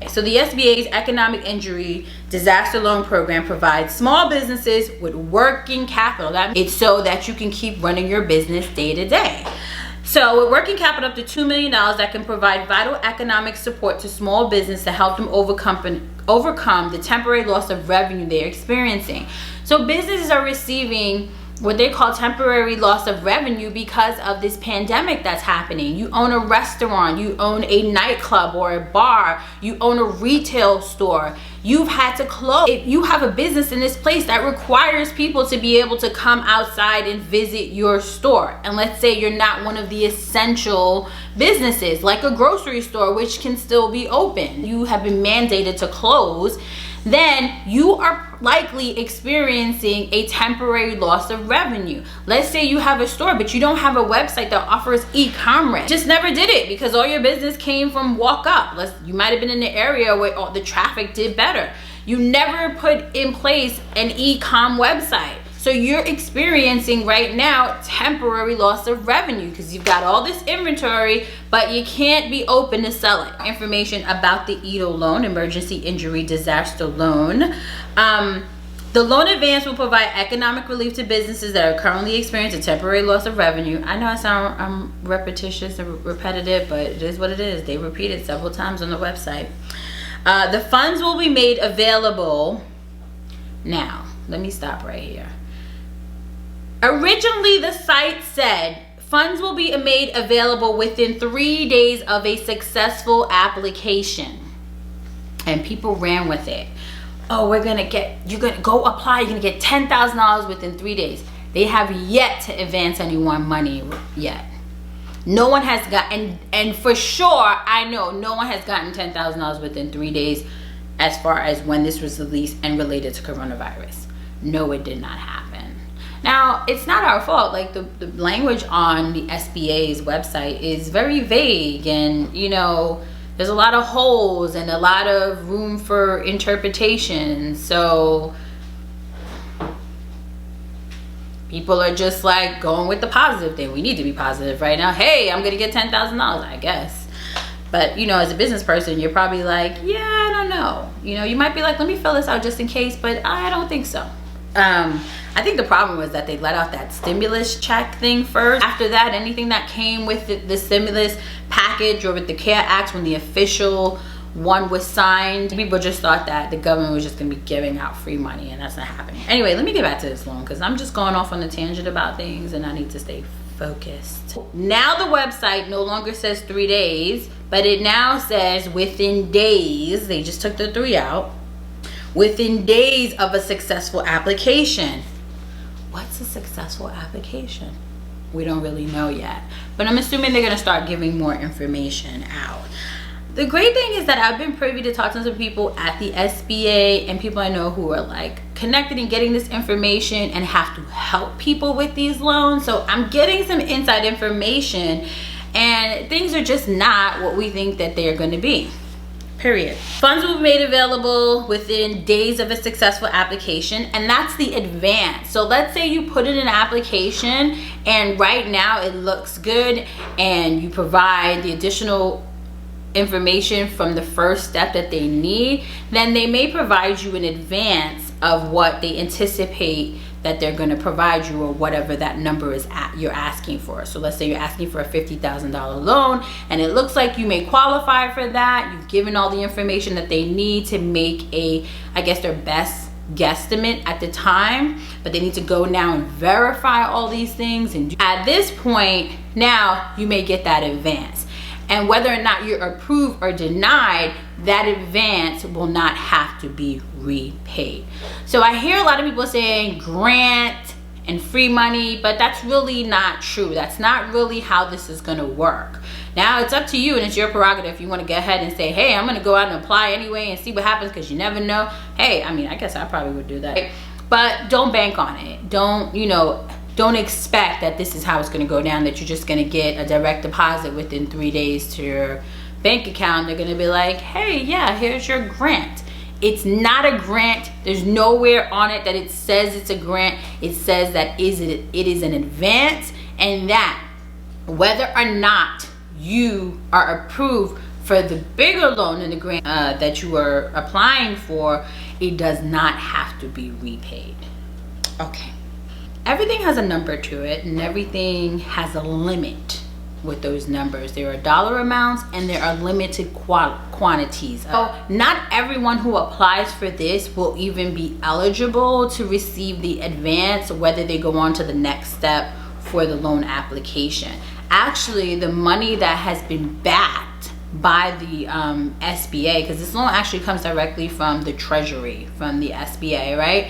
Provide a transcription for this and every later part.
So the SBA's Economic Injury Disaster Loan Program provides small businesses with working capital. It's so that you can keep running your business day to day. So with working capital up to $2 million that can provide vital economic support to small business to help them overcome the temporary loss of revenue they're experiencing. So businesses are receiving what they call temporary loss of revenue because of this pandemic that's happening. You own a restaurant, you own a nightclub or a bar, you own a retail store. You've had to close. If you have a business in this place that requires people to be able to come outside and visit your store, and let's say you're not one of the essential businesses like a grocery store, which can still be open, you have been mandated to close, then you are likely experiencing a temporary loss of revenue. Let's say you have a store, but you don't have a website that offers e-commerce. Just never did it because all your business came from walk up. You might have been in the area where all the traffic did better. You never put in place an e-com website. So you're experiencing right now temporary loss of revenue because you've got all this inventory, but you can't be open to sell it. Information about the EIDL loan, Emergency Injury Disaster Loan. The loan advance will provide economic relief to businesses that are currently experiencing temporary loss of revenue. I know I sound repetitious and repetitive, but it is what it is. They repeat it several times on the website. The funds will be made available. Now, let me stop right here. Originally, the site said funds will be made available within 3 days of a successful application. And people ran with it. Oh, you're gonna go apply, you're gonna get $10,000 within 3 days. They have yet to advance anyone money yet. No one has gotten, and for sure, I know no one has gotten $10,000 within 3 days as far as when this was released and related to coronavirus. No, it did not happen. Now, it's not our fault. Like the language on the SBA's website is very vague, and there's a lot of holes and a lot of room for interpretation. So people are just like going with the positive thing. We need to be positive right now. Hey, I'm gonna get $10,000, I guess. But as a business person, you're probably like, yeah, I don't know. You might be like, let me fill this out just in case, but I don't think so. I think the problem was that they let out that stimulus check thing first. After that, anything that came with the stimulus package or with the CARES Act, when the official one was signed, people just thought that the government was just going to be giving out free money, and that's not happening. Anyway, let me get back to this loan because I'm just going off on a tangent about things and I need to stay focused. Now the website no longer says 3 days, but it now says within days. They just took the 3 out. Within days of a successful application. What's a successful application? We don't really know yet, but I'm assuming they're going to start giving more information out. The great thing is that I've been privy to talk to some people at the SBA and people I know who are like connected and getting this information and have to help people with these loans. So I'm getting some inside information, and things are just not what we think that they're going to be. Period. Funds will be made available within days of a successful application, and that's the advance. So let's say you put in an application and right now it looks good and you provide the additional information from the first step that they need, then they may provide you an advance of what they anticipate that they're going to provide you, or whatever that number is you're asking for. So let's say you're asking for a $50,000 loan and it looks like you may qualify for that. You've given all the information that they need to make their best guesstimate at the time, but they need to go now and verify all these things. And at this point, now you may get that advance. And whether or not you're approved or denied, that advance will not have to be repaid. So I hear a lot of people saying grant and free money, but that's really not true. That's not really how this is gonna work. Now it's up to you and it's your prerogative if you wanna go ahead and say, hey, I'm gonna go out and apply anyway and see what happens, because you never know. Hey, I guess I probably would do that. But don't bank on it. Don't expect that this is how it's going to go down, that you're just going to get a direct deposit within 3 days to your bank account. They're going to be like, hey, yeah, here's your grant. It's not a grant. There's nowhere on it that it says it's a grant. It says that it is an advance, and that whether or not you are approved For the bigger loan in the grant that you are applying for, it does not have to be repaid. Okay. Everything has a number to it, and everything has a limit with those numbers. There are dollar amounts and there are limited quantities. So not everyone who applies for this will even be eligible to receive the advance, whether they go on to the next step for the loan application. Actually, the money that has been backed by the SBA, because this loan actually comes directly from the Treasury, from the SBA, right?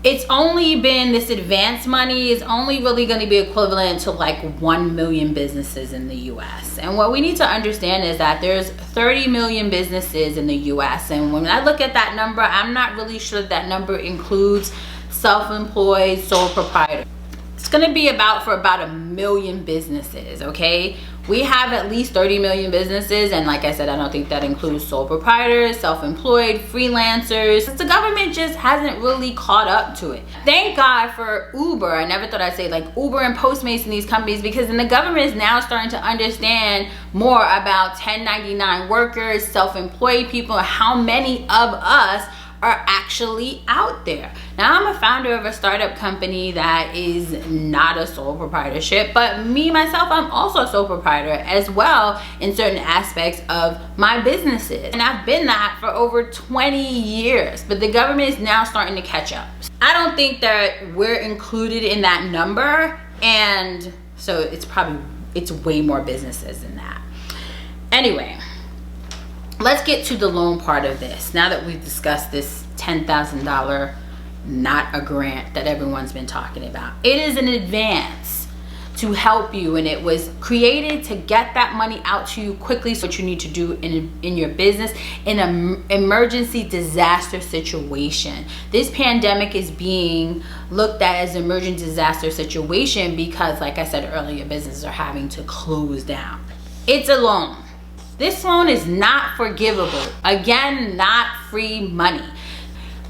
It's only been, this advance money is only really going to be equivalent to like 1 million businesses in the US. And what we need to understand is that there's 30 million businesses in the US. And when I look at that number, I'm not really sure that number includes self-employed, sole proprietor. It's going to be for about 1 million businesses, okay? We have at least 30 million businesses, and like I said, I don't think that includes sole proprietors, self-employed, freelancers. The government just hasn't really caught up to it. Thank God for Uber. I never thought I'd say like Uber and Postmates and these companies, because then the government is now starting to understand more about 1099 workers, self-employed people, and how many of us are actually out there. Now, I'm a founder of a startup company that is not a sole proprietorship, but me myself, I'm also a sole proprietor as well in certain aspects of my businesses, and I've been that for over 20 years, but the government is now starting to catch up. I don't think that we're included in that number, and so it's way more businesses than that. Anyway, let's get to the loan part of this. Now that we've discussed this $10,000, not a grant that everyone's been talking about. It is an advance to help you, and it was created to get that money out to you quickly. So what you need to do in your business in an emergency disaster situation. This pandemic is being looked at as an emergency disaster situation because, like I said earlier, businesses are having to close down. It's a loan. This loan is not forgivable. Again, not free money.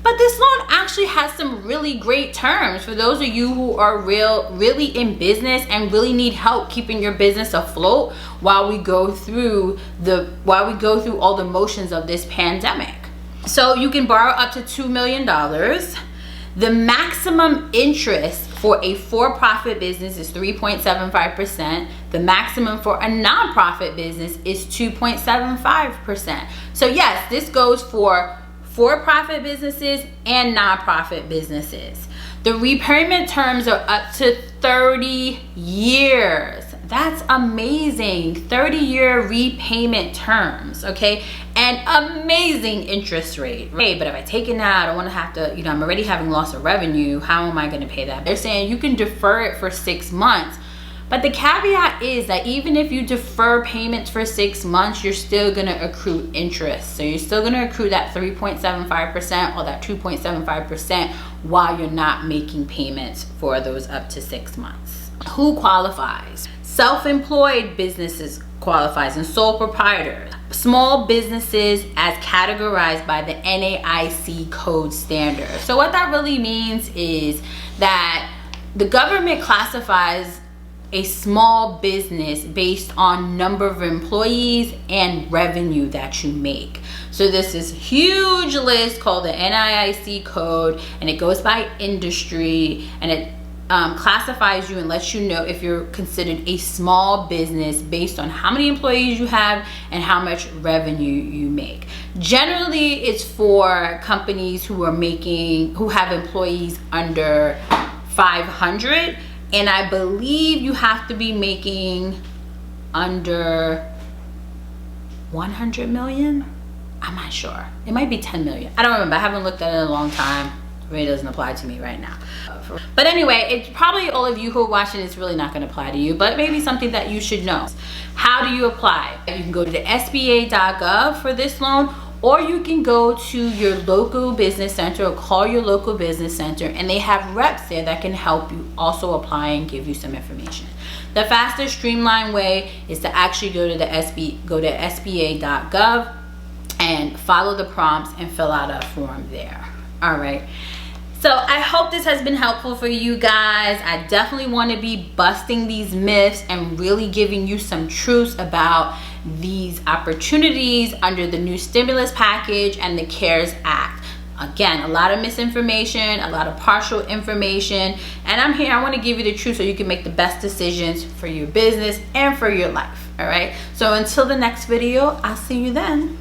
But this loan actually has some really great terms for those of you who are really in business and really need help keeping your business afloat while we go through all the motions of this pandemic. So you can borrow up to $2 million. The maximum interest for a for-profit business is 3.75%. The maximum for a nonprofit business is 2.75%. So yes, this goes for-profit businesses and nonprofit businesses. The repayment terms are up to 30 years. That's amazing. 30-year repayment terms, okay? And amazing interest rate. Hey, but if I take it now, I don't want to have to, I'm already having loss of revenue. How am I going to pay that? They're saying you can defer it for 6 months. But the caveat is that even if you defer payments for 6 months, you're still going to accrue interest. So you're still going to accrue that 3.75% or that 2.75% while you're not making payments for those up to 6 months. Who qualifies? Self-employed businesses qualifies, and sole proprietors. Small businesses as categorized by the NAIC code standard. So what that really means is that the government classifies a small business based on number of employees and revenue that you make. So this is huge list called the NAIC code, and it goes by industry, and it classifies you and lets you know if you're considered a small business based on how many employees you have and how much revenue you make. Generally, it's for companies who have employees under 500, and I believe you have to be making under 100 million. I'm not sure. It might be 10 million. I don't remember. I haven't looked at it in a long time. It really doesn't apply to me right now. But anyway, it's probably all of you who are watching, it's really not going to apply to you, but maybe something that you should know. How do you apply? You can go to the SBA.gov for this loan, or you can go to your local business center or call your local business center, and they have reps there that can help you also apply and give you some information. The fastest, streamlined way is to actually go to SBA.gov and follow the prompts and fill out a form there. All right. So I hope this has been helpful for you guys. I definitely want to be busting these myths and really giving you some truths about these opportunities under the new stimulus package and the CARES Act. Again, a lot of misinformation, a lot of partial information, and I'm here. I want to give you the truth so you can make the best decisions for your business and for your life. All right. So until the next video, I'll see you then.